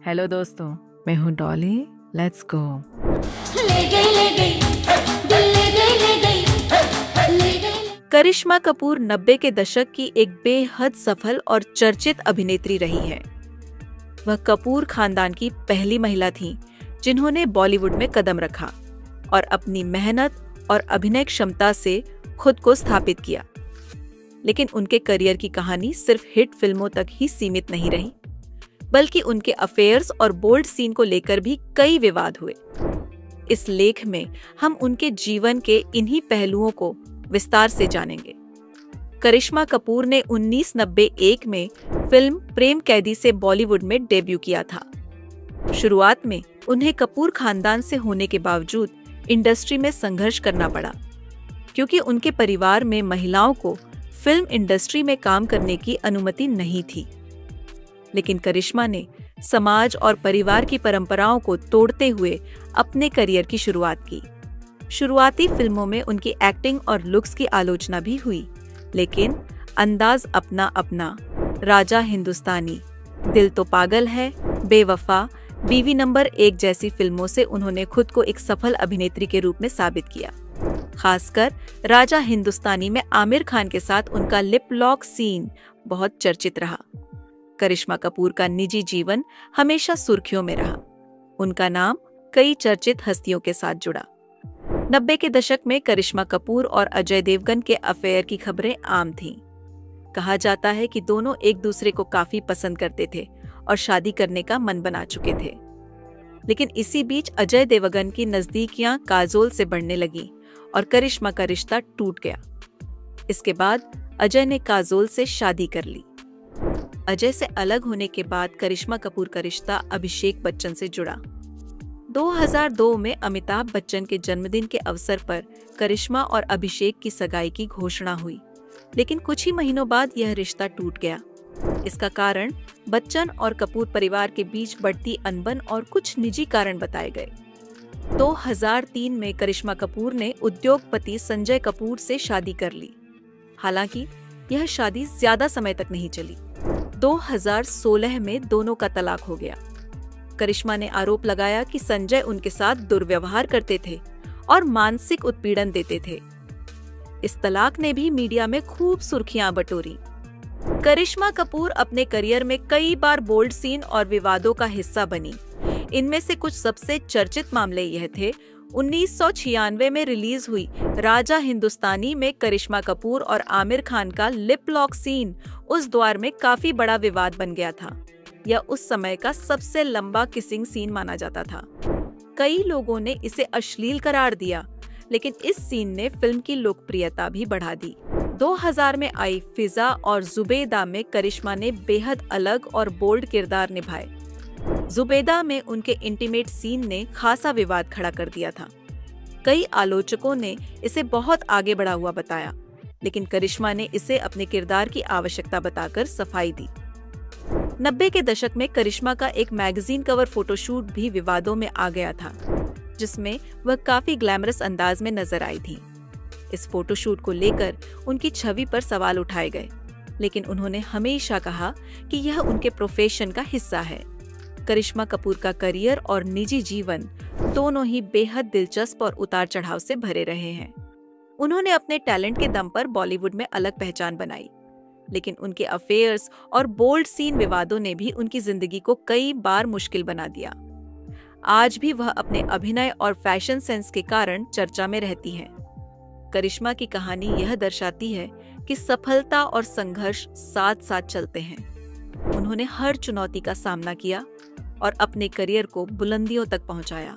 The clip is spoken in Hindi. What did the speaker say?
हेलो दोस्तों, मैं हूँ डॉली। Let's go. करिश्मा कपूर 90 के दशक की एक बेहद सफल और चर्चित अभिनेत्री रही है। वह कपूर खानदान की पहली महिला थीं जिन्होंने बॉलीवुड में कदम रखा और अपनी मेहनत और अभिनय क्षमता से खुद को स्थापित किया। लेकिन उनके करियर की कहानी सिर्फ हिट फिल्मों तक ही सीमित नहीं रही, बल्कि उनके अफेयर्स और बोल्ड सीन को लेकर भी कई विवाद हुए। इस लेख में हम उनके जीवन के इन्हीं पहलुओं को विस्तार से जानेंगे। करिश्मा कपूर ने 1991 में फिल्म प्रेम कैदी से बॉलीवुड में डेब्यू किया था। शुरुआत में उन्हें कपूर खानदान से होने के बावजूद इंडस्ट्री में संघर्ष करना पड़ा, क्योंकि उनके परिवार में महिलाओं को फिल्म इंडस्ट्री में काम करने की अनुमति नहीं थी। लेकिन करिश्मा ने समाज और परिवार की परंपराओं को तोड़ते हुए अपने करियर की शुरुआत की। शुरुआती फिल्मों में उनकी एक्टिंग और लुक्स की आलोचना भी हुई, लेकिन अंदाज अपना अपना, राजा हिंदुस्तानी, दिल तो पागल है, बेवफा, बीवी नंबर 1 जैसी फिल्मों से उन्होंने खुद को एक सफल अभिनेत्री के रूप में साबित किया। खासकर राजा हिंदुस्तानी में आमिर खान के साथ उनका लिप लॉक सीन बहुत चर्चित रहा। करिश्मा कपूर का निजी जीवन हमेशा सुर्खियों में रहा। उनका नाम कई चर्चित हस्तियों के साथ जुड़ा। 90 के दशक में करिश्मा कपूर और अजय देवगन के अफेयर की खबरें आम थीं। कहा जाता है कि दोनों एक दूसरे को काफी पसंद करते थे और शादी करने का मन बना चुके थे। लेकिन इसी बीच अजय देवगन की नजदीकियां काजोल से बढ़ने लगी और करिश्मा का रिश्ता टूट गया। इसके बाद अजय ने काजोल से शादी कर ली। अजय से अलग होने के बाद करिश्मा कपूर का रिश्ता अभिषेक बच्चन से जुड़ा। 2002 में अमिताभ बच्चन के जन्मदिन के अवसर पर करिश्मा और अभिषेक की सगाई की घोषणा हुई, लेकिन कुछ ही महीनों बाद यह रिश्ता टूट गया। इसका कारण बच्चन और कपूर परिवार के बीच बढ़ती अनबन और कुछ निजी कारण बताए गए। 2003 में करिश्मा कपूर ने उद्योगपति संजय कपूर से शादी कर ली। हालांकि यह शादी ज्यादा समय तक नहीं चली। 2016 में दोनों का तलाक हो गया। करिश्मा ने आरोप लगाया कि संजय उनके साथ दुर्व्यवहार करते थे और मानसिक उत्पीड़न देते थे। इस तलाक ने भी मीडिया में खूब सुर्खियां बटोरी। करिश्मा कपूर अपने करियर में कई बार बोल्ड सीन और विवादों का हिस्सा बनी। इनमें से कुछ सबसे चर्चित मामले यह थे। 1996 में रिलीज हुई राजा हिंदुस्तानी में करिश्मा कपूर और आमिर खान का लिप लॉक सीन उस दौर में काफी बड़ा विवाद बन गया था। यह उस समय का सबसे लंबा किसिंग सीन माना जाता था। कई लोगों ने इसे अश्लील करार दिया, लेकिन इस सीन ने फिल्म की लोकप्रियता भी बढ़ा दी। 2000 में आई फिजा और जुबेदा में करिश्मा ने बेहद अलग और बोल्ड किरदार निभाए। जुबेदा में उनके इंटीमेट सीन ने खासा विवाद खड़ा कर दिया था। कई आलोचकों ने इसे बहुत आगे बढ़ा हुआ बताया, लेकिन करिश्मा ने इसे अपने किरदार की आवश्यकता बताकर सफाई दी। 90 के दशक में करिश्मा का एक मैगजीन कवर फोटोशूट भी विवादों में आ गया था, जिसमें वह काफी ग्लैमरस अंदाज में नजर आई थीं। इस फोटोशूट को लेकर उनकी छवि पर सवाल उठाए गए, लेकिन उन्होंने हमेशा कहा कि यह उनके प्रोफेशन का हिस्सा है। करिश्मा कपूर का करियर और निजी जीवन दोनों ही बेहद दिलचस्प और उतार चढ़ाव से भरे रहे हैं। उन्होंने अपने टैलेंट के दम पर बॉलीवुड में अलग पहचान बनाई, लेकिन उनके अफेयर्स और बोल्ड सीन विवादों ने भी उनकी जिंदगी को कई बार मुश्किल बना दिया। आज भी वह अपने अभिनय और फैशन सेंस के कारण चर्चा में रहती हैं। करिश्मा की कहानी यह दर्शाती है कि सफलता और संघर्ष साथ साथ चलते हैं। उन्होंने हर चुनौती का सामना किया और अपने करियर को बुलंदियों तक पहुंचाया।